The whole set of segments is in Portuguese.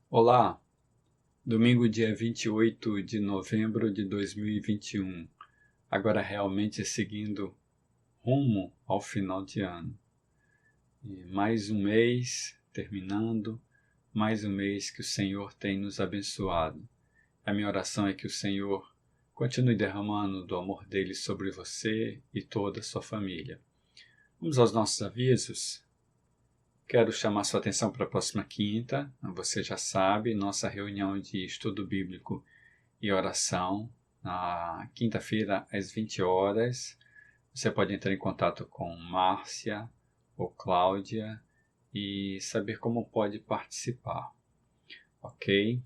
Olá, domingo dia 28 de novembro de 2021, agora realmente seguindo rumo ao final de ano. E mais um mês terminando, mais um mês que o Senhor tem nos abençoado. A minha oração é que o Senhor continue derramando do amor dele sobre você e toda a sua família. Vamos aos nossos avisos. Quero chamar sua atenção para a próxima quinta. Você já sabe, nossa reunião de estudo bíblico e oração, na quinta-feira às 20 horas. Você pode entrar em contato com Márcia ou Cláudia e saber como pode participar, ok?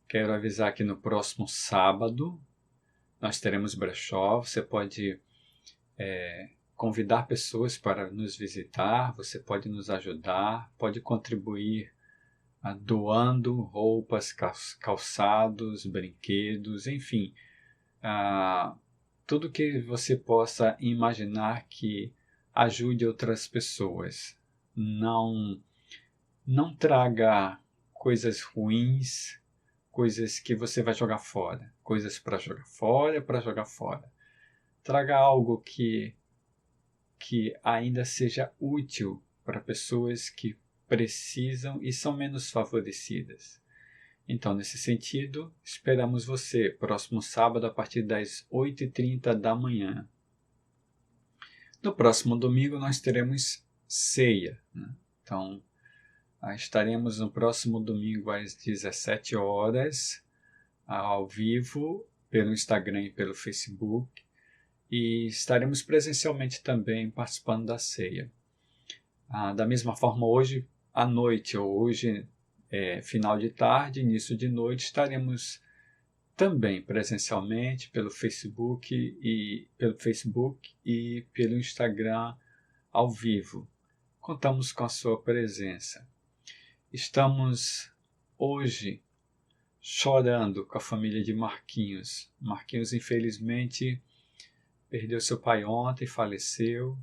Quero avisar que no próximo sábado nós teremos brechó. Você pode convidar pessoas para nos visitar, você pode nos ajudar, pode contribuir doando roupas, calçados, brinquedos, enfim, tudo que você possa imaginar que ajude outras pessoas. Não traga coisas ruins, coisas que você vai jogar fora, coisas para jogar fora. Traga algo que ainda seja útil para pessoas que precisam e são menos favorecidas. Então, nesse sentido, esperamos você próximo sábado a partir das 8h30 da manhã. No próximo domingo nós teremos ceia, né? Então, estaremos no próximo domingo às 17 horas, ao vivo, pelo Instagram e pelo Facebook, e estaremos presencialmente também participando da ceia. Da mesma forma, hoje à noite, ou hoje final de tarde, início de noite, estaremos também presencialmente pelo Facebook e pelo Instagram ao vivo. Contamos com a sua presença. Estamos hoje chorando com a família de Marquinhos. Marquinhos, infelizmente, perdeu seu pai ontem, faleceu.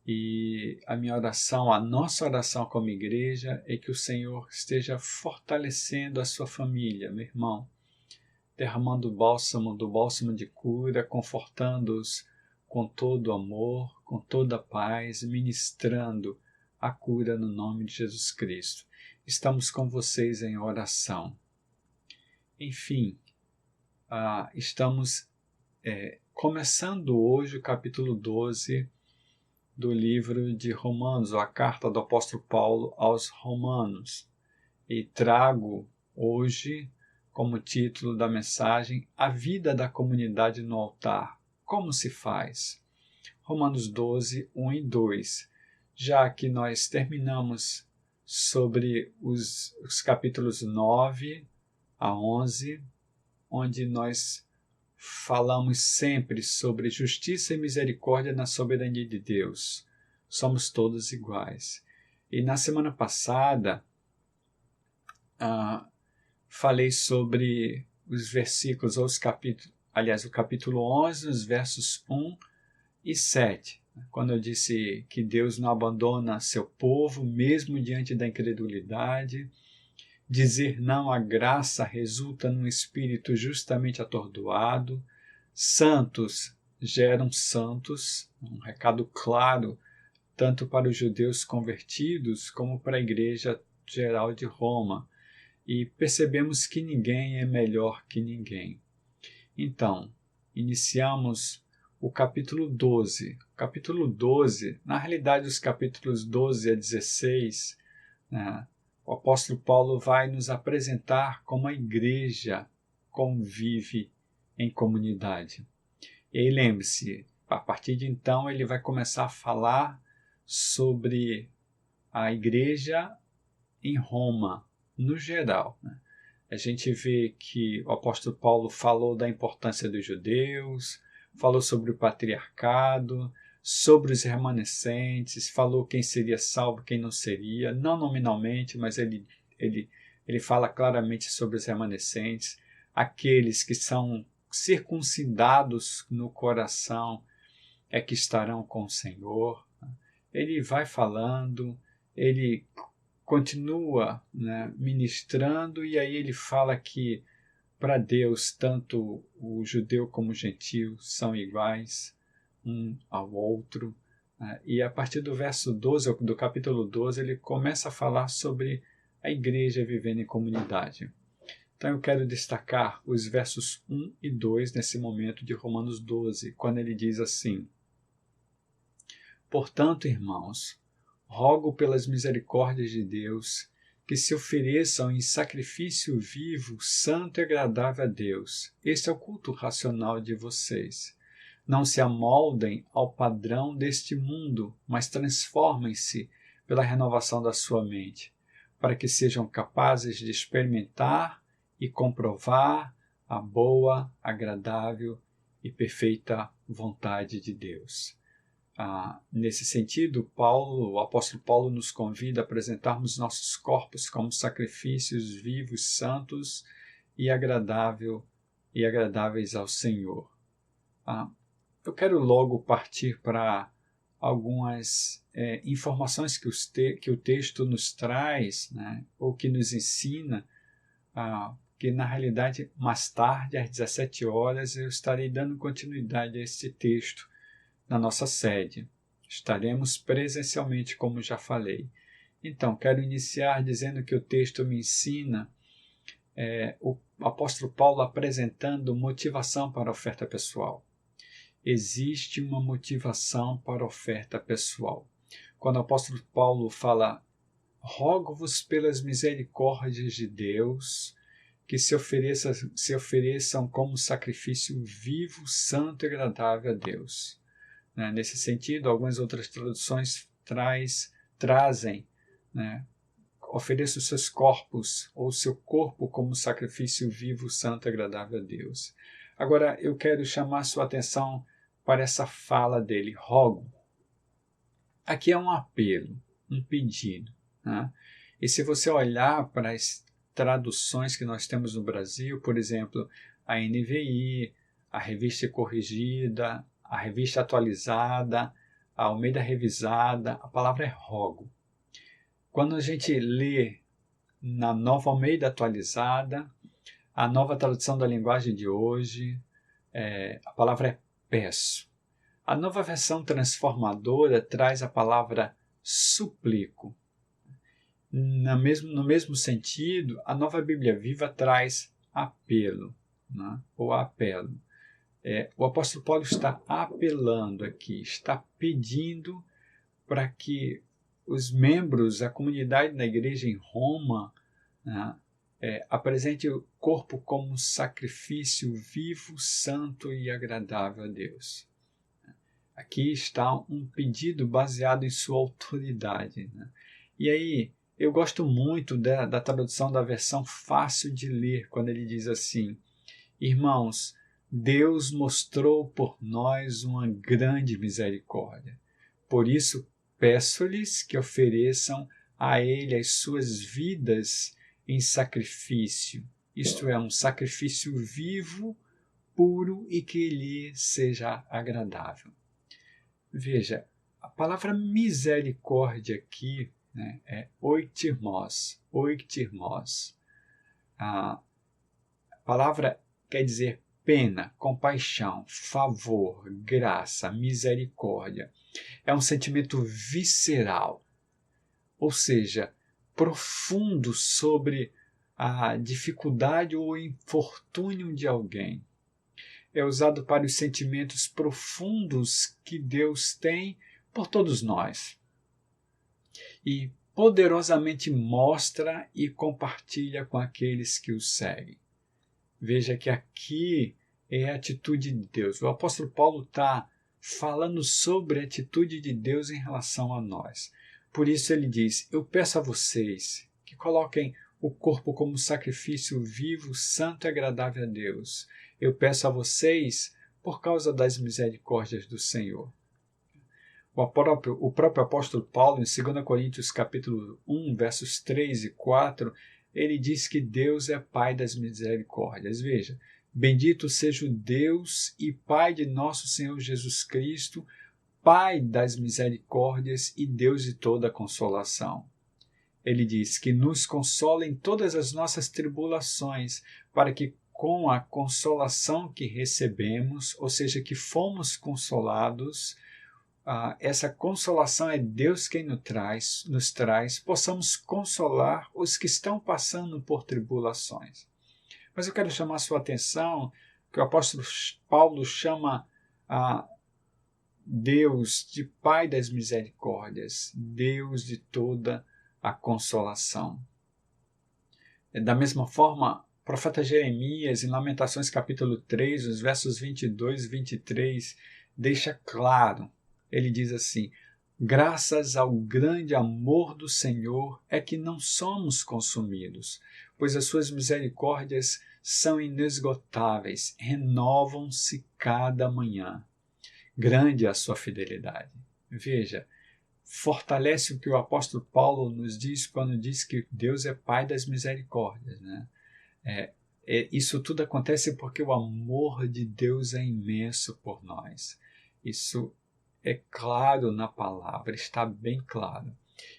E a minha oração, a nossa oração como igreja, é que o Senhor esteja fortalecendo a sua família, meu irmão, derramando do bálsamo de cura, confortando-os com todo amor, com toda paz, ministrando a cura no nome de Jesus Cristo. Estamos com vocês em oração. Enfim, estamos começando hoje o capítulo 12 do livro de Romanos, ou a carta do apóstolo Paulo aos Romanos. E trago hoje como título da mensagem a vida da comunidade no altar. Como se faz? Romanos 12, 1 e 2. Já que nós terminamos sobre os capítulos 9 a 11, onde nós falamos sempre sobre justiça e misericórdia na soberania de Deus. Somos todos iguais. E na semana passada, falei sobre os versículos, ou os capítulos, aliás, o capítulo 11, os versos 1 e 7, quando eu disse que Deus não abandona seu povo, mesmo diante da incredulidade. Dizer não à graça resulta num espírito justamente atordoado. Santos geram santos, um recado claro, tanto para os judeus convertidos como para a igreja geral de Roma. E percebemos que ninguém é melhor que ninguém. Então, iniciamos o capítulo 12. O capítulo 12, na realidade, os capítulos 12 a 16, né, o apóstolo Paulo vai nos apresentar como a igreja convive em comunidade. E lembre-se, a partir de então ele vai começar a falar sobre a igreja em Roma, no geral, né? A gente vê que o apóstolo Paulo falou da importância dos judeus, falou sobre o patriarcado, sobre os remanescentes, falou quem seria salvo, quem não seria, não nominalmente, mas ele fala claramente sobre os remanescentes, aqueles que são circuncidados no coração é que estarão com o Senhor. Ele vai falando, ele continua, né, ministrando, e aí ele fala que para Deus tanto o judeu como o gentio são iguais um ao outro. E a partir do verso 12, do capítulo 12, ele começa a falar sobre a igreja vivendo em comunidade. Então eu quero destacar os versos 1 e 2 nesse momento de Romanos 12, quando ele diz assim: Portanto, irmãos, rogo pelas misericórdias de Deus que se ofereçam em sacrifício vivo, santo e agradável a Deus. Este é o culto racional de vocês. Não se amoldem ao padrão deste mundo, mas transformem-se pela renovação da sua mente, para que sejam capazes de experimentar e comprovar a boa, agradável e perfeita vontade de Deus. Nesse sentido, o apóstolo Paulo nos convida a apresentarmos nossos corpos como sacrifícios vivos, santos e agradáveis ao Senhor. Eu quero logo partir para algumas informações que o texto nos traz, né, ou que nos ensina, que na realidade mais tarde, às 17 horas, eu estarei dando continuidade a esse texto na nossa sede. Estaremos presencialmente, como já falei. Então, quero iniciar dizendo que o texto me ensina o apóstolo Paulo apresentando motivação para a oferta pessoal. Existe uma motivação para a oferta pessoal. Quando o apóstolo Paulo fala: rogo-vos pelas misericórdias de Deus que se ofereçam como sacrifício vivo, santo e agradável a Deus. Nesse sentido, algumas outras traduções trazem, ofereça os seus corpos ou seu corpo como sacrifício vivo, santo e agradável a Deus. Agora, eu quero chamar sua atenção para essa fala dele, rogo. Aqui é um apelo, um pedido. E se você olhar para as traduções que nós temos no Brasil, por exemplo, a NVI, a Revista Corrigida, a Revista Atualizada, a Almeida Revisada, a palavra é rogo. Quando a gente lê na Nova Almeida Atualizada, a Nova Tradução da Linguagem de Hoje, a palavra é peço. A Nova Versão Transformadora traz a palavra suplico. No mesmo sentido, a Nova Bíblia Viva traz apelo, ou apelo. O apóstolo Paulo está apelando aqui, está pedindo para que os membros, a comunidade da igreja em Roma, apresente o corpo como sacrifício vivo, santo e agradável a Deus. Aqui está um pedido baseado em sua autoridade. E aí, eu gosto muito da tradução da versão fácil de ler, quando ele diz assim: irmãos, Deus mostrou por nós uma grande misericórdia. Por isso, peço-lhes que ofereçam a Ele as suas vidas em sacrifício, isto é, um sacrifício vivo, puro e que lhe seja agradável. Veja, a palavra misericórdia aqui é oiktirmos. A palavra quer dizer pena, compaixão, favor, graça, misericórdia. É um sentimento visceral, ou seja, profundo sobre a dificuldade ou o infortúnio de alguém. É usado para os sentimentos profundos que Deus tem por todos nós. E poderosamente mostra e compartilha com aqueles que o seguem. Veja que aqui é a atitude de Deus. O apóstolo Paulo está falando sobre a atitude de Deus em relação a nós. Por isso ele diz: eu peço a vocês que coloquem o corpo como sacrifício vivo, santo e agradável a Deus. Eu peço a vocês por causa das misericórdias do Senhor. O próprio apóstolo Paulo, em 2 Coríntios capítulo 1, versos 3 e 4, ele diz que Deus é Pai das misericórdias. Veja, bendito seja o Deus e Pai de nosso Senhor Jesus Cristo, Pai das misericórdias e Deus de toda consolação. ele diz que nos consola em todas as nossas tribulações, para que com a consolação que recebemos, ou seja, que fomos consolados, essa consolação é Deus quem nos traz, possamos consolar os que estão passando por tribulações. Mas eu quero chamar a sua atenção que o apóstolo Paulo chama a Deus de Pai das misericórdias, Deus de toda a consolação. Da mesma forma, o profeta Jeremias, em Lamentações capítulo 3, os versos 22 e 23, deixa claro, ele diz assim: graças ao grande amor do Senhor é que não somos consumidos, pois as suas misericórdias são inesgotáveis, renovam-se cada manhã. Grande é a sua fidelidade. Veja, fortalece o que o apóstolo Paulo nos diz quando diz que Deus é Pai das misericórdias, né? Isso tudo acontece porque o amor de Deus é imenso por nós. Isso é claro na palavra, está bem claro.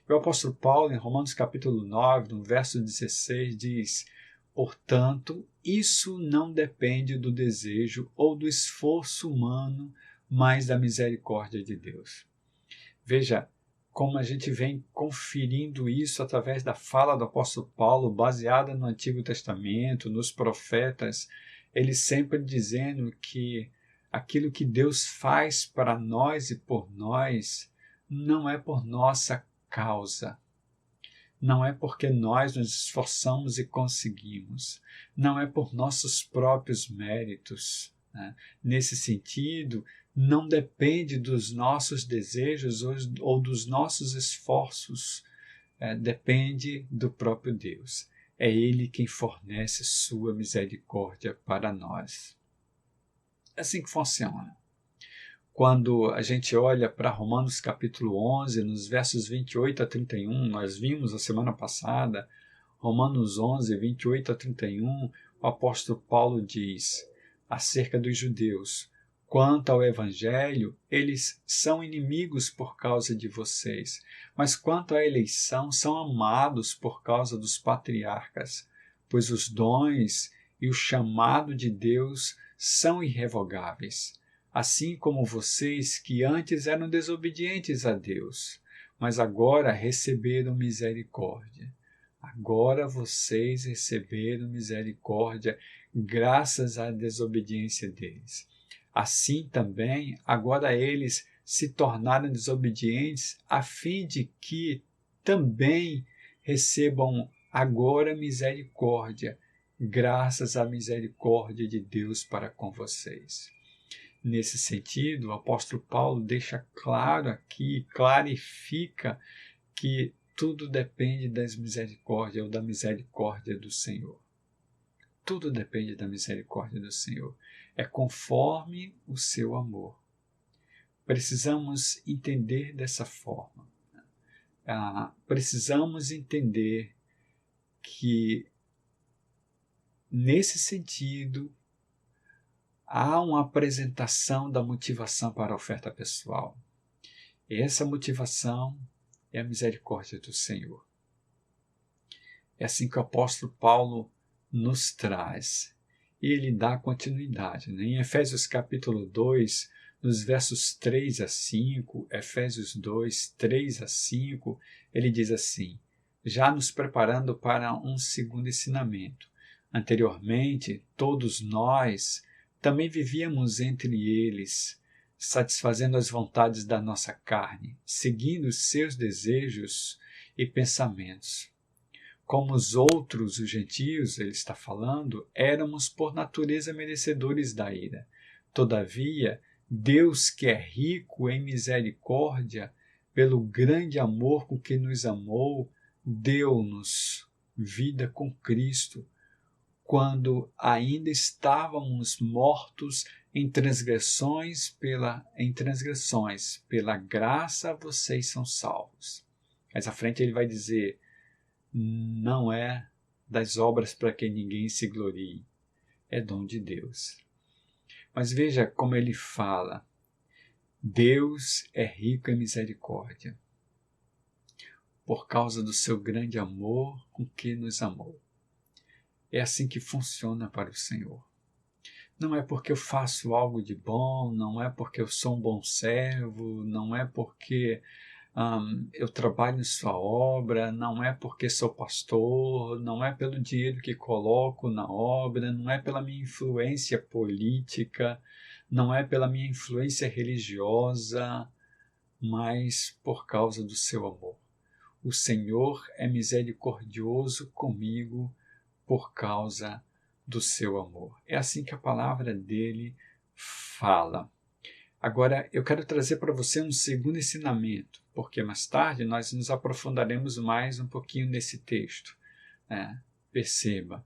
O apóstolo Paulo, em Romanos capítulo 9, no verso 16, diz: portanto, isso não depende do desejo ou do esforço humano, mas da misericórdia de Deus. Veja como a gente vem conferindo isso através da fala do apóstolo Paulo, baseada no Antigo Testamento, nos profetas, ele sempre dizendo que aquilo que Deus faz para nós e por nós não é por nossa causa, não é porque nós nos esforçamos e conseguimos, não é por nossos próprios méritos, né? Nesse sentido, não depende dos nossos desejos ou dos nossos esforços, depende do próprio Deus. É Ele quem fornece sua misericórdia para nós. É assim que funciona. Quando a gente olha para Romanos capítulo 11, nos versos 28 a 31, nós vimos a semana passada, Romanos 11, 28 a 31, o apóstolo Paulo diz acerca dos judeus: quanto ao Evangelho, eles são inimigos por causa de vocês, mas quanto à eleição, são amados por causa dos patriarcas, pois os dons e o chamado de Deus são irrevogáveis, assim como vocês que antes eram desobedientes a Deus, mas agora receberam misericórdia. Agora vocês receberam misericórdia graças à desobediência deles. Assim também, agora eles se tornaram desobedientes a fim de que também recebam agora misericórdia, graças à misericórdia de Deus para com vocês. Nesse sentido, o apóstolo Paulo deixa claro aqui, clarifica que tudo depende das misericórdias ou da misericórdia do Senhor. Tudo depende da misericórdia do Senhor. É conforme o seu amor. Precisamos entender dessa forma. Precisamos entender que, nesse sentido, há uma apresentação da motivação para a oferta pessoal. E essa motivação é a misericórdia do Senhor. É assim que o apóstolo Paulo nos traz. E ele dá continuidade. Né? Em Efésios capítulo 2, nos versos 3 a 5, Efésios 2, 3 a 5, ele diz assim: já nos preparando para um segundo ensinamento. Anteriormente, todos nós também vivíamos entre eles, satisfazendo as vontades da nossa carne, seguindo os seus desejos e pensamentos. Como os outros, os gentios, ele está falando, éramos por natureza merecedores da ira. Todavia, Deus, que é rico em misericórdia, pelo grande amor com que nos amou, deu-nos vida com Cristo, quando ainda estávamos mortos em transgressões, pela graça vocês são salvos. Mais à frente ele vai dizer: não é das obras para que ninguém se glorie, é dom de Deus. Mas veja como ele fala: Deus é rico em misericórdia. por causa do seu grande amor com que nos amou. É assim que funciona para o Senhor. Não é porque eu faço algo de bom, não é porque eu sou um bom servo, não é porque eu trabalho em sua obra, não é porque sou pastor, não é pelo dinheiro que coloco na obra, não é pela minha influência política, não é pela minha influência religiosa, mas por causa do seu amor. O Senhor é misericordioso comigo por causa do seu amor. É assim que a palavra dele fala. Agora, eu quero trazer para você um segundo ensinamento, porque mais tarde nós nos aprofundaremos mais um pouquinho nesse texto. Perceba,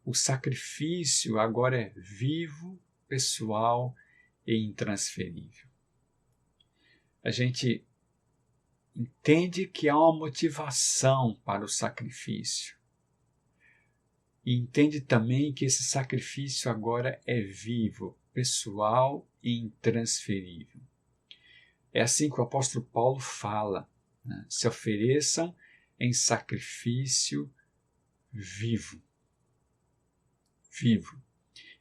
o sacrifício agora é vivo, pessoal e intransferível. A gente entende que há uma motivação para o sacrifício. E entende também que esse sacrifício agora é vivo, pessoal e intransferível. É assim que o apóstolo Paulo fala, né? Se ofereçam em sacrifício vivo. Vivo.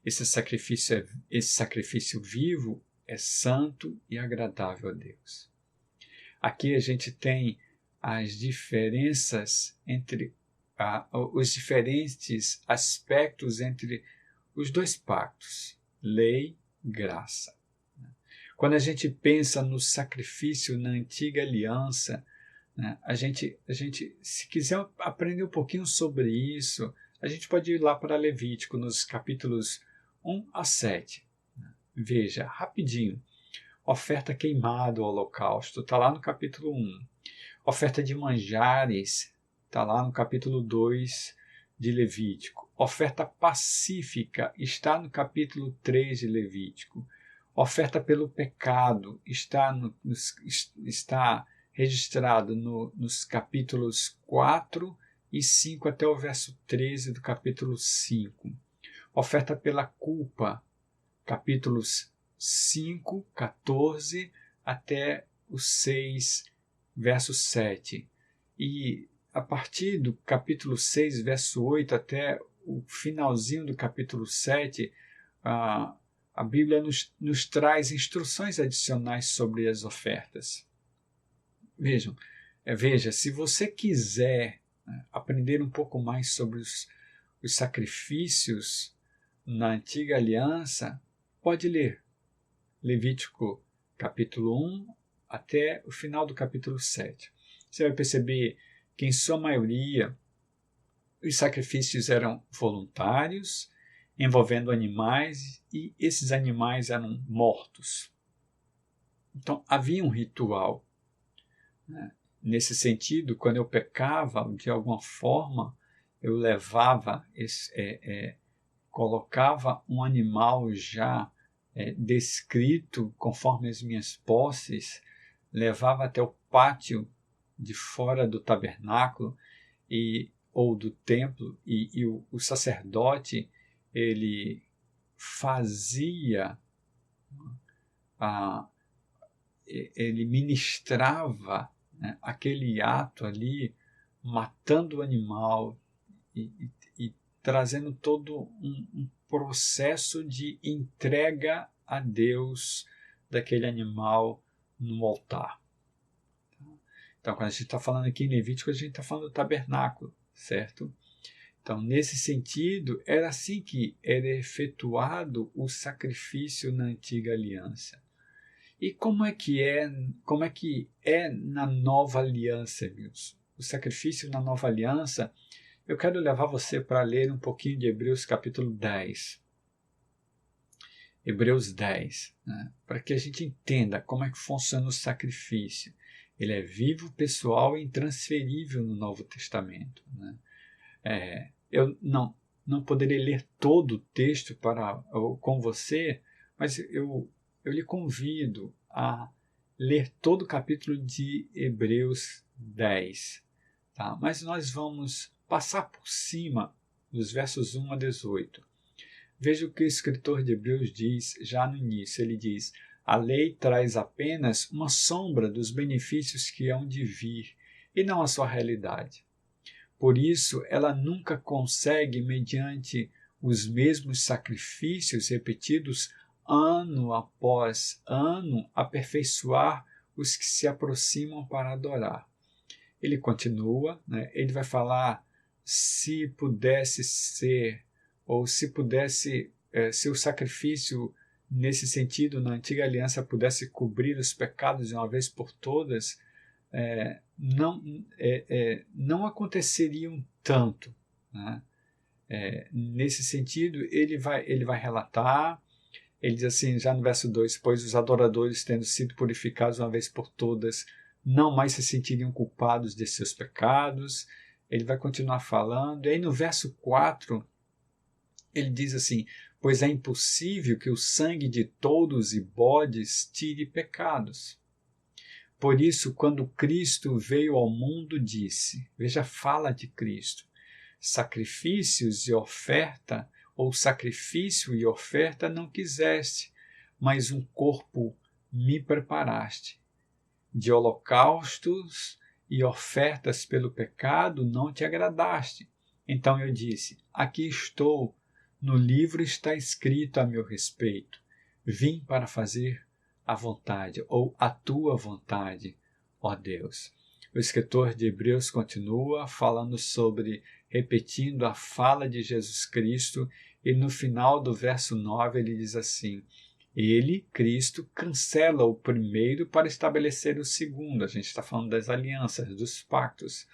Esse sacrifício vivo é santo e agradável a Deus. Aqui a gente tem as diferenças entre os diferentes aspectos entre os dois pactos, lei e graça. Quando a gente pensa no sacrifício na antiga aliança, né, a gente, se quiser aprender um pouquinho sobre isso, a gente pode ir lá para Levítico, nos capítulos 1 a 7. Veja, rapidinho, oferta queimada, o holocausto, está lá no capítulo 1. Oferta de manjares, está lá no capítulo 2 de Levítico. Oferta pacífica está no capítulo 3 de Levítico. Oferta pelo pecado está registrado nos capítulos 4 e 5 até o verso 13 do capítulo 5. Oferta pela culpa, capítulos 5, 14 até o 6, verso 7. E a partir do capítulo 6, verso 8 até o finalzinho do capítulo 7, a Bíblia nos traz instruções adicionais sobre as ofertas. Veja, se você quiser aprender um pouco mais sobre os sacrifícios na antiga aliança, pode ler Levítico capítulo 1 até o final do capítulo 7. Você vai perceber que, em sua maioria, os sacrifícios eram voluntários, envolvendo animais, e esses animais eram mortos. Então, havia um ritual. Nesse sentido, quando eu pecava, de alguma forma, eu levava, colocava um animal já descrito conforme as minhas posses, levava até o pátio de fora do tabernáculo ou do templo, e o sacerdote ele fazia, ele ministrava, né, aquele ato ali, matando o animal e trazendo todo um processo de entrega a Deus daquele animal no altar. Então, quando a gente está falando aqui em Levítico, a gente está falando do tabernáculo, certo? Então, nesse sentido, era assim que era efetuado o sacrifício na antiga aliança. E como é que é na nova aliança, Wilson? O sacrifício na nova aliança, eu quero levar você para ler um pouquinho de Hebreus capítulo 10. Hebreus 10, né? Para que a gente entenda como é que funciona o sacrifício. Ele é vivo, pessoal e intransferível no Novo Testamento, né? Eu não poderia ler todo o texto com você, mas eu lhe convido a ler todo o capítulo de Hebreus 10. Tá? Mas nós vamos passar por cima dos versos 1 a 18. Veja o que o escritor de Hebreus diz já no início. Ele diz: a lei traz apenas uma sombra dos benefícios que hão de vir. e não a sua realidade. Por isso, ela nunca consegue, mediante os mesmos sacrifícios repetidos ano após ano, aperfeiçoar os que se aproximam para adorar. Ele continua, né? Ele vai falar se pudesse ser, ou se pudesse, se o sacrifício nesse sentido, na antiga aliança, pudesse cobrir os pecados de uma vez por todas, não aconteceriam tanto, né? Nesse sentido, ele vai relatar, ele diz assim, já no verso 2, pois os adoradores, tendo sido purificados uma vez por todas, não mais se sentiriam culpados de seus pecados. Ele vai continuar falando, e aí no verso 4, ele diz assim, pois é impossível que o sangue de touros e bodes tire pecados. Por isso, quando Cristo veio ao mundo, disse, veja a fala de Cristo, sacrifícios e oferta, ou sacrifício e oferta não quiseste, mas um corpo me preparaste. De holocaustos e ofertas pelo pecado não te agradaste. Então eu disse, aqui estou, no livro está escrito a meu respeito, vim para fazer a vontade, ou a tua vontade, ó Deus. O escritor de Hebreus continua falando sobre, repetindo a fala de Jesus Cristo, e no final do verso 9 ele diz assim, ele, Cristo, cancela o primeiro para estabelecer o segundo. A gente está falando das alianças, dos pactos.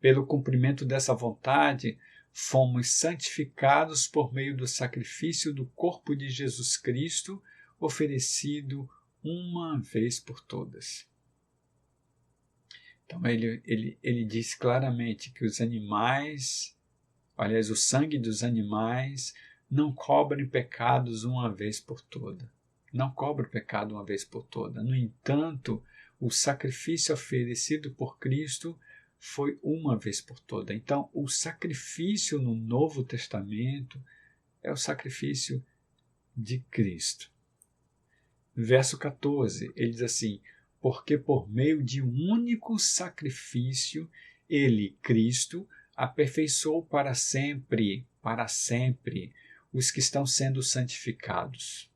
Pelo cumprimento dessa vontade, fomos santificados por meio do sacrifício do corpo de Jesus Cristo, oferecido uma vez por todas. Então ele diz claramente que os animais, aliás, o sangue dos animais não cobre pecados uma vez por toda. Não cobre o pecado uma vez por toda. No entanto, o sacrifício oferecido por Cristo foi uma vez por toda. Então, o sacrifício no Novo Testamento é o sacrifício de Cristo. Verso 14, ele diz assim, porque por meio de um único sacrifício, ele, Cristo, aperfeiçoou para sempre, os que estão sendo santificados.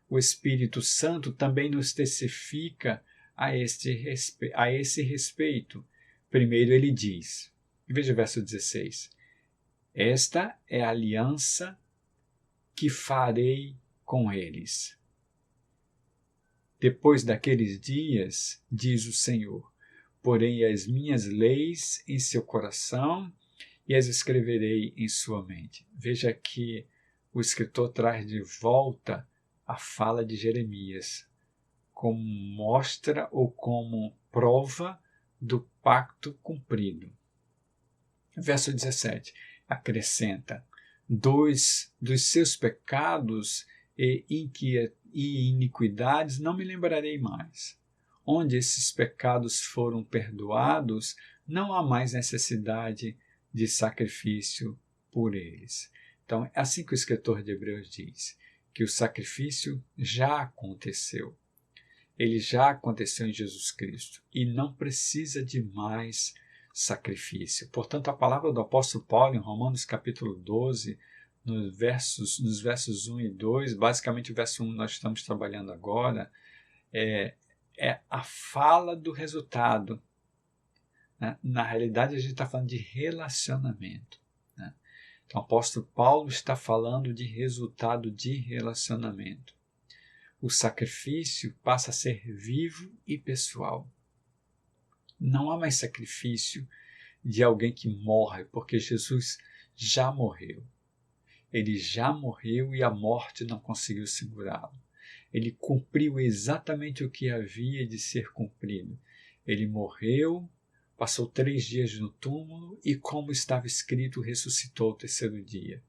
O Espírito Santo também nos testifica a esse respeito. Primeiro ele diz, veja o verso 16, esta é a aliança que farei com eles. Depois daqueles dias, diz o Senhor, porei as minhas leis em seu coração e as escreverei em sua mente. Veja que o escritor traz de volta a fala de Jeremias, como mostra ou como prova do pacto cumprido. Verso 17, acrescenta, dos seus pecados e iniquidades não me lembrarei mais. Onde esses pecados foram perdoados, não há mais necessidade de sacrifício por eles. Então, é assim que o escritor de Hebreus diz, que o sacrifício já aconteceu. Ele já aconteceu em Jesus Cristo e não precisa de mais sacrifício. Portanto, a palavra do apóstolo Paulo em Romanos capítulo 12, nos versos 1 e 2, basicamente o verso 1 nós estamos trabalhando agora, é a fala do resultado. Né? Na realidade, a gente está falando de relacionamento. Né? Então, o apóstolo Paulo está falando de resultado de relacionamento. O sacrifício passa a ser vivo e pessoal. Não há mais sacrifício de alguém que morre, porque Jesus já morreu. Ele já morreu e a morte não conseguiu segurá-lo. Ele cumpriu exatamente o que havia de ser cumprido. Ele morreu, passou 3 dias no túmulo e, como estava escrito, ressuscitou ao 3º dia.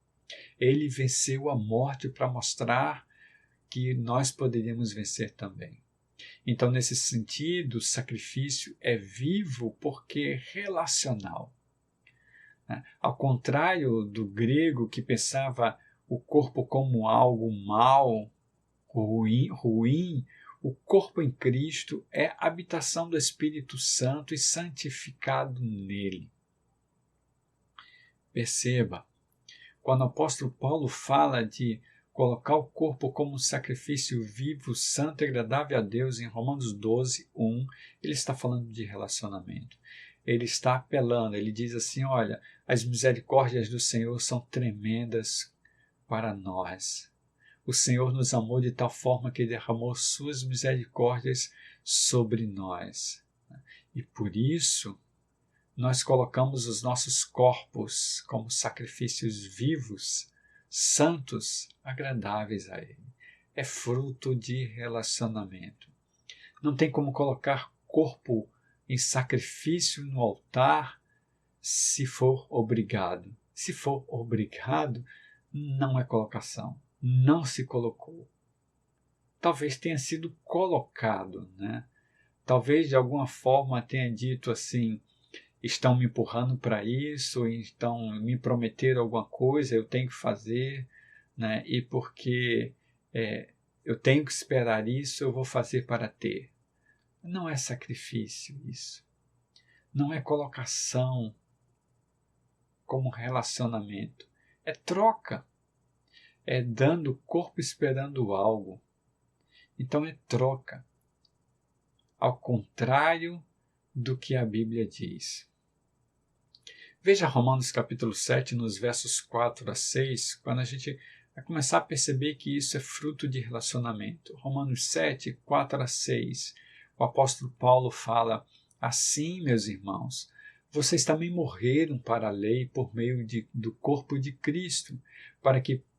Ele venceu a morte para mostrar que nós poderíamos vencer também. Então, nesse sentido, o sacrifício é vivo porque é relacional. Ao contrário do grego que pensava o corpo como algo mau, ruim, O corpo em Cristo é a habitação do Espírito Santo e santificado nele. Perceba, quando o apóstolo Paulo fala de colocar o corpo como um sacrifício vivo, santo e agradável a Deus, em Romanos 12, 1, ele está falando de relacionamento. Ele está apelando, ele diz assim, olha, as misericórdias do Senhor são tremendas para nós. O Senhor nos amou de tal forma que derramou suas misericórdias sobre nós. E por isso, nós colocamos os nossos corpos como sacrifícios vivos, santos, agradáveis a Ele. É fruto de relacionamento. Não tem como colocar corpo em sacrifício no altar se for obrigado. Se for obrigado, não é colocação. Não se colocou. Talvez tenha sido colocado, né? Talvez de alguma forma tenha dito assim, estão me empurrando para isso, estão me prometeram alguma coisa, eu tenho que fazer, né? E porque eu tenho que esperar isso, eu vou fazer para ter. Não é sacrifício isso. Não é colocação como relacionamento. É troca. É dando o corpo esperando algo. Então é troca. Ao contrário do que a Bíblia diz. Veja Romanos capítulo 7, nos versos 4 a 6, quando a gente vai começar a perceber que isso é fruto de relacionamento. Romanos 7, 4 a 6, o apóstolo Paulo fala, assim, meus irmãos, vocês também morreram para a lei por meio do corpo de Cristo,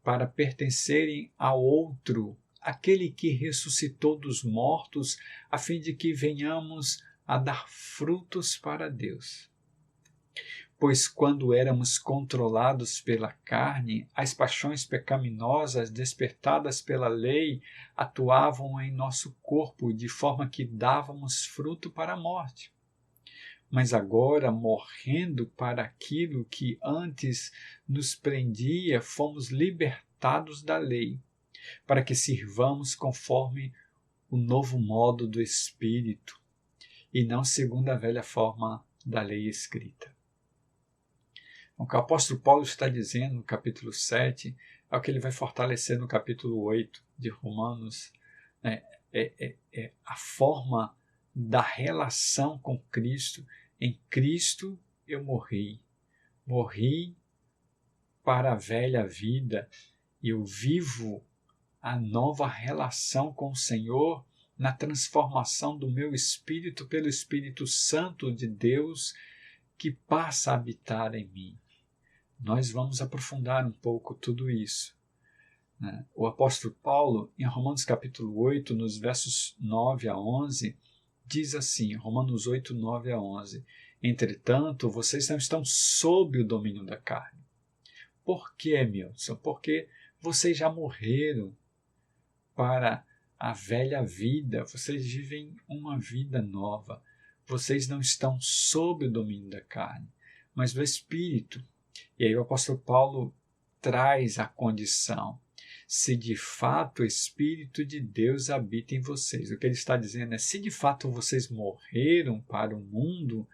para pertencerem a outro, aquele que ressuscitou dos mortos, a fim de que venhamos a dar frutos para Deus. Pois quando éramos controlados pela carne, as paixões pecaminosas despertadas pela lei atuavam em nosso corpo de forma que dávamos fruto para a morte. Mas agora, morrendo para aquilo que antes nos prendia, fomos libertados da lei, para que sirvamos conforme o novo modo do Espírito, e não segundo a velha forma da lei escrita. O que o apóstolo Paulo está dizendo no capítulo 7 é o que ele vai fortalecer no capítulo 8 de Romanos. É a forma da relação com Cristo. Em Cristo eu morri. Morri para a velha vida e eu vivo a nova relação com o Senhor na transformação do meu espírito pelo Espírito Santo de Deus que passa a habitar em mim. Nós vamos aprofundar um pouco tudo isso. Né? O apóstolo Paulo, em Romanos capítulo 8, nos versos 9 a 11, diz assim, Romanos 8, 9 a 11, entretanto, vocês não estão sob o domínio da carne. Por quê, Milton? Porque vocês já morreram para a velha vida, vocês vivem uma vida nova. Vocês não estão sob o domínio da carne, mas do Espírito. E aí o apóstolo Paulo traz a condição. Se de fato o Espírito de Deus habita em vocês. O que ele está dizendo é, se de fato vocês morreram para o mundo,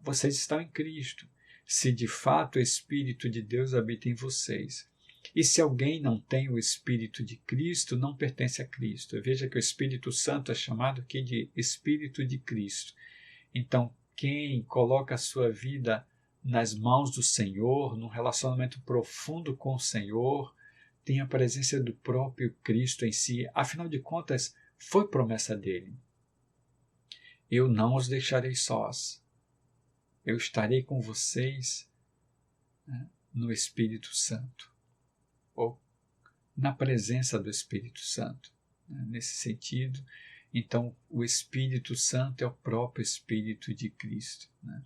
vocês estão em Cristo. Se de fato o Espírito de Deus habita em vocês. E se alguém não tem o Espírito de Cristo, não pertence a Cristo. Veja que o Espírito Santo é chamado aqui de Espírito de Cristo. Então, quem coloca a sua vida nas mãos do Senhor, num relacionamento profundo com o Senhor, tem a presença do próprio Cristo em si. Afinal de contas, foi promessa dele. Eu não os deixarei sós. Eu estarei com vocês, né, no Espírito Santo, ou na presença do Espírito Santo. Né, nesse sentido, então, o Espírito Santo é o próprio Espírito de Cristo. Né?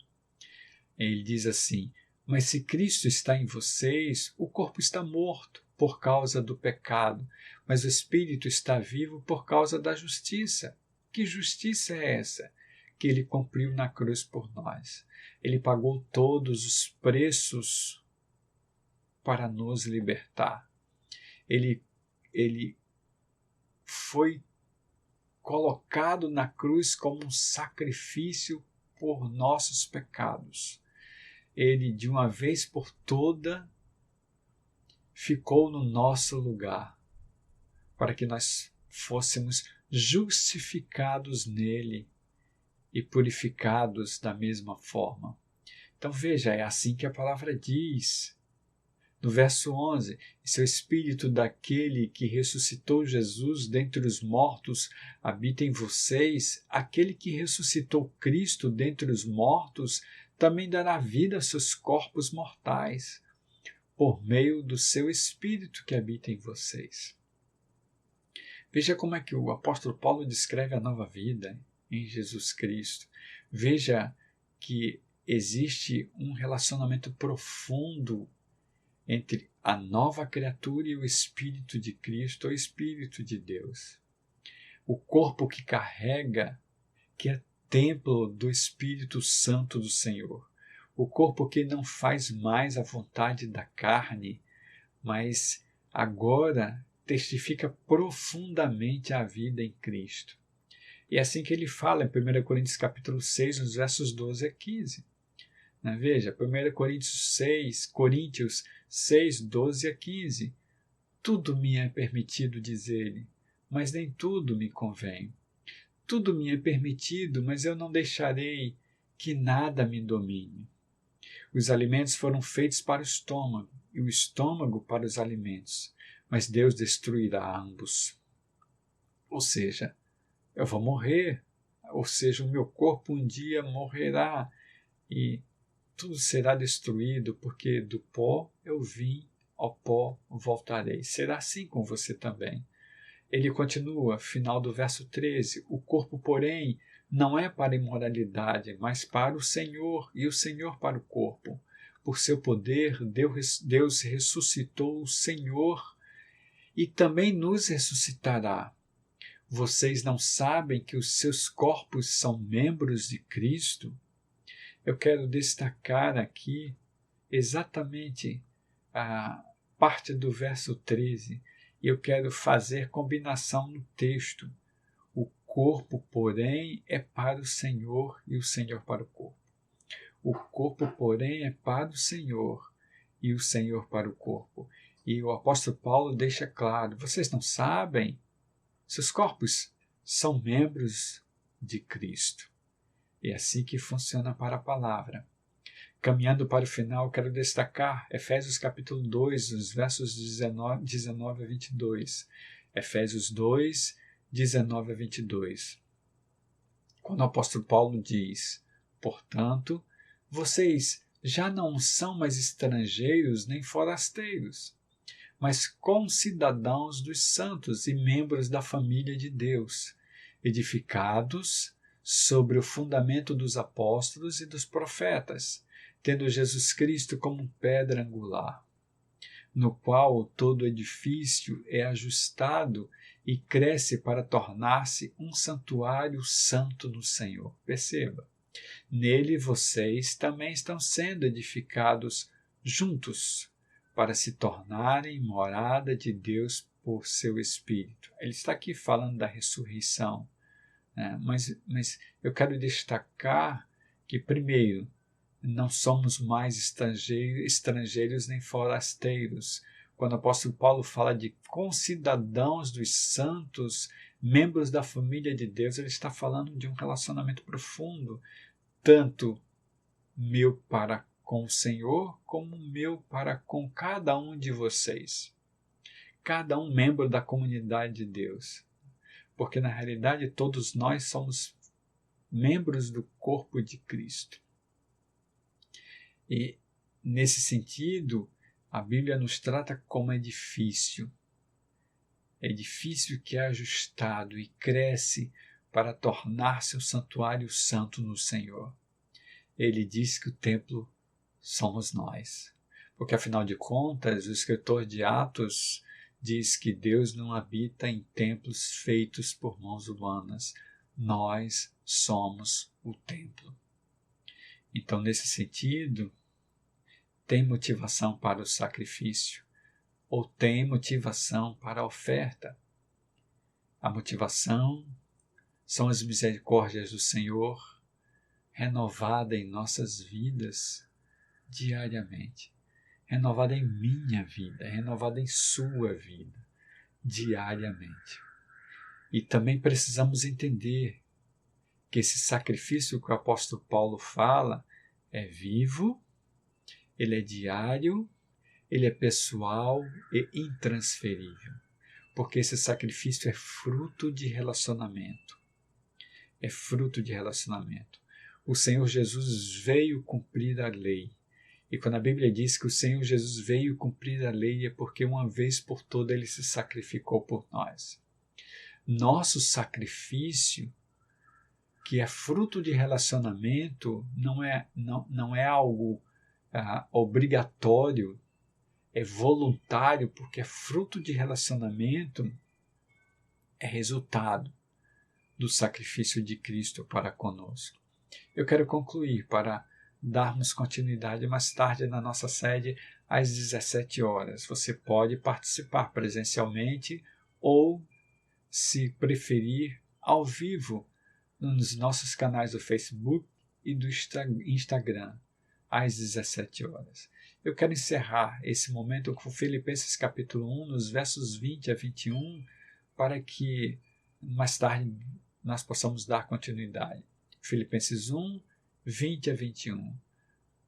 Ele diz assim, mas se Cristo está em vocês, o corpo está morto por causa do pecado, mas o Espírito está vivo por causa da justiça. Que justiça é essa? Que ele cumpriu na cruz por nós. Ele pagou todos os preços para nos libertar. Ele foi colocado na cruz como um sacrifício por nossos pecados. Ele, de uma vez por toda, ficou no nosso lugar, para que nós fôssemos justificados nele e purificados da mesma forma. Então veja, é assim que a palavra diz. No verso 11, e se o Espírito daquele que ressuscitou Jesus dentre os mortos habita em vocês, aquele que ressuscitou Cristo dentre os mortos também dará vida aos seus corpos mortais, por meio do seu Espírito que habita em vocês. Veja como é que o apóstolo Paulo descreve a nova vida em Jesus Cristo. Veja que existe um relacionamento profundo entre a nova criatura e o Espírito de Cristo, o Espírito de Deus. O corpo que carrega, que é templo do Espírito Santo do Senhor. O corpo que não faz mais a vontade da carne, mas agora testifica profundamente a vida em Cristo. E é assim que ele fala em 1 Coríntios capítulo 6, nos versos 12 a 15. Veja, 1 Coríntios 6, 12 a 15. Tudo me é permitido, diz ele, mas nem tudo me convém. Tudo me é permitido, mas eu não deixarei que nada me domine. Os alimentos foram feitos para o estômago, e o estômago para os alimentos, mas Deus destruirá ambos. Ou seja, eu vou morrer, ou seja, o meu corpo um dia morrerá, e tudo será destruído, porque do pó eu vim, ao pó voltarei. Será assim com você também. Ele continua, final do verso 13, o corpo, porém, não é para a imoralidade, mas para o Senhor, e o Senhor para o corpo. Por seu poder, Deus ressuscitou o Senhor e também nos ressuscitará. Vocês não sabem que os seus corpos são membros de Cristo? Eu quero destacar aqui exatamente a parte do verso 13 e eu quero fazer combinação no texto. O corpo, porém, é para o Senhor e o Senhor para o corpo. O corpo, porém, é para o Senhor e o Senhor para o corpo. E o apóstolo Paulo deixa claro, vocês não sabem? Seus corpos são membros de Cristo. É assim que funciona para a palavra. Caminhando para o final, quero destacar Efésios capítulo 2, os versos 19 a 22. Efésios 2, 19 a 22. Quando o apóstolo Paulo diz, portanto, vocês já não são mais estrangeiros nem forasteiros, mas concidadãos dos santos e membros da família de Deus, edificados sobre o fundamento dos apóstolos e dos profetas, tendo Jesus Cristo como pedra angular, no qual todo edifício é ajustado e cresce para tornar-se um santuário santo no Senhor. Perceba, nele vocês também estão sendo edificados juntos para se tornarem morada de Deus por seu Espírito. Ele está aqui falando da ressurreição. Mas eu quero destacar que, primeiro, não somos mais estrangeiros nem forasteiros. Quando o apóstolo Paulo fala de concidadãos dos santos, membros da família de Deus, ele está falando de um relacionamento profundo, tanto meu para com o Senhor, como meu para com cada um de vocês. Cada um membro da comunidade de Deus. Porque na realidade todos nós somos membros do corpo de Cristo. E nesse sentido, a Bíblia nos trata como edifício. Edifício que é ajustado e cresce para tornar-se um santuário santo no Senhor. Ele diz que o templo somos nós. Porque afinal de contas, o escritor de Atos diz que Deus não habita em templos feitos por mãos humanas. Nós somos o templo. Então, nesse sentido, tem motivação para o sacrifício ou tem motivação para a oferta. A motivação são as misericórdias do Senhor renovada em nossas vidas diariamente, renovada em minha vida, renovada em sua vida diariamente. E também precisamos entender que esse sacrifício que o apóstolo Paulo fala é vivo, ele é diário, ele é pessoal e intransferível, porque esse sacrifício é fruto de relacionamento. É fruto de relacionamento. O Senhor Jesus veio cumprir a lei. E quando a Bíblia diz que o Senhor Jesus veio cumprir a lei, é porque uma vez por toda ele se sacrificou por nós. Nosso sacrifício, que é fruto de relacionamento, não é algo obrigatório, é voluntário, porque é fruto de relacionamento, é resultado do sacrifício de Cristo para conosco. Eu quero concluir para darmos continuidade mais tarde na nossa sede às 17 horas. Você pode participar presencialmente ou, se preferir, ao vivo nos nossos canais do Facebook e do Instagram às 17 horas. Eu quero encerrar esse momento com Filipenses capítulo 1, nos versos 20 a 21, para que mais tarde nós possamos dar continuidade. Filipenses 1, 20 a 21.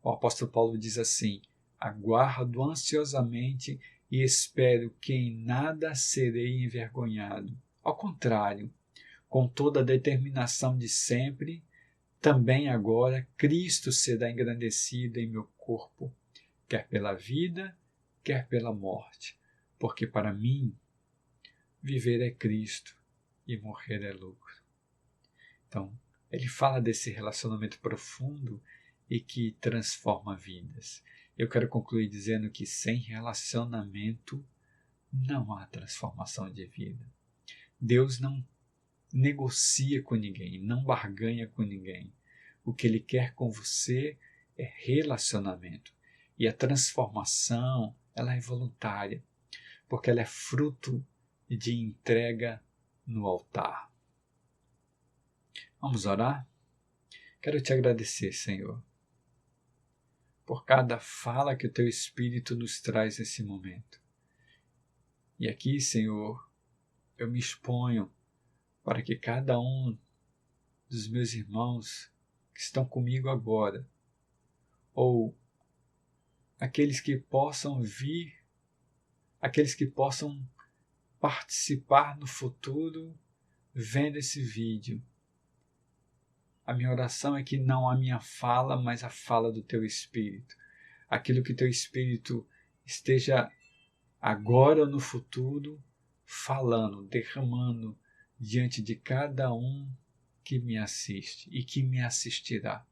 O apóstolo Paulo diz assim: aguardo ansiosamente e espero que em nada serei envergonhado. Ao contrário, com toda a determinação de sempre, também agora Cristo será engrandecido em meu corpo, quer pela vida, quer pela morte, porque para mim viver é Cristo e morrer é lucro. Então, ele fala desse relacionamento profundo e que transforma vidas. Eu quero concluir dizendo que sem relacionamento não há transformação de vida. Deus não negocia com ninguém, não barganha com ninguém. O que Ele quer com você é relacionamento. E a transformação, ela é voluntária, porque ela é fruto de entrega no altar. Vamos orar? Quero te agradecer, Senhor, por cada fala que o Teu Espírito nos traz nesse momento. E aqui, Senhor, eu me exponho para que cada um dos meus irmãos que estão comigo agora, ou aqueles que possam vir, aqueles que possam participar no futuro vendo esse vídeo. A minha oração é que não a minha fala, mas a fala do Teu Espírito. Aquilo que Teu Espírito esteja agora ou no futuro falando, derramando diante de cada um que me assiste e que me assistirá.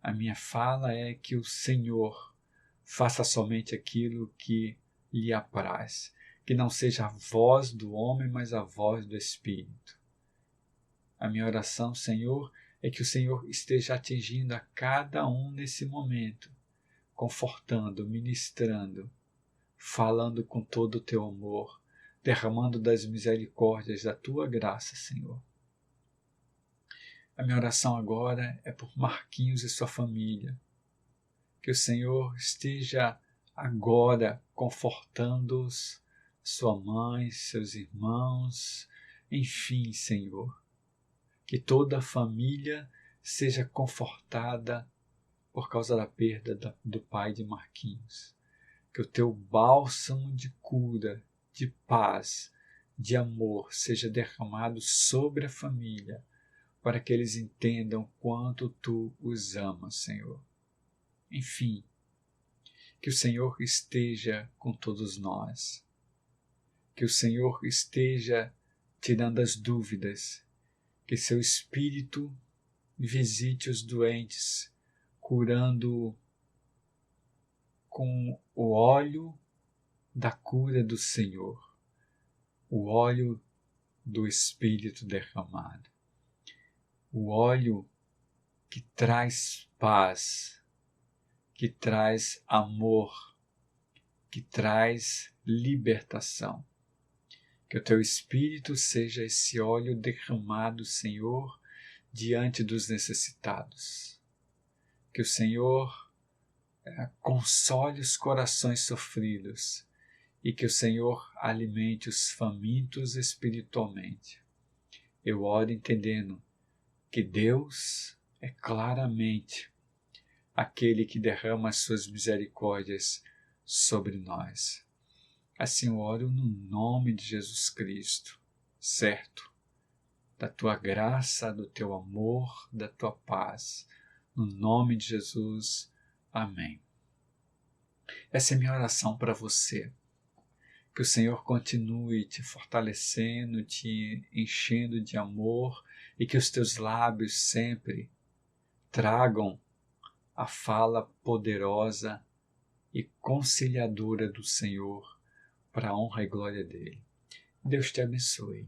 A minha fala é que o Senhor faça somente aquilo que lhe apraz, que não seja a voz do homem, mas a voz do Espírito. A minha oração, Senhor, é que o Senhor esteja atingindo a cada um nesse momento, confortando, ministrando, falando com todo o Teu amor, derramando das misericórdias da Tua graça, Senhor. A minha oração agora é por Marquinhos e sua família. Que o Senhor esteja agora confortando-os, sua mãe, seus irmãos, enfim, Senhor. Que toda a família seja confortada por causa da perda do pai de Marquinhos. Que o Teu bálsamo de cura, de paz, de amor seja derramado sobre a família, para que eles entendam quanto Tu os amas, Senhor. Enfim, que o Senhor esteja com todos nós. Que o Senhor esteja tirando as dúvidas. Que Seu Espírito visite os doentes, curando com o óleo da cura do Senhor, o óleo do Espírito derramado, o óleo que traz paz, que traz amor, que traz libertação. Que o teu Espírito seja esse óleo derramado, Senhor, diante dos necessitados. Que o Senhor console os corações sofridos e que o Senhor alimente os famintos espiritualmente. Eu oro entendendo que Deus é claramente aquele que derrama as suas misericórdias sobre nós. Assim eu oro no nome de Jesus Cristo, certo? Da tua graça, do teu amor, da tua paz. No nome de Jesus, amém. Essa é minha oração para você. Que o Senhor continue te fortalecendo, te enchendo de amor e que os teus lábios sempre tragam a fala poderosa e conciliadora do Senhor para a honra e glória dele. Deus te abençoe.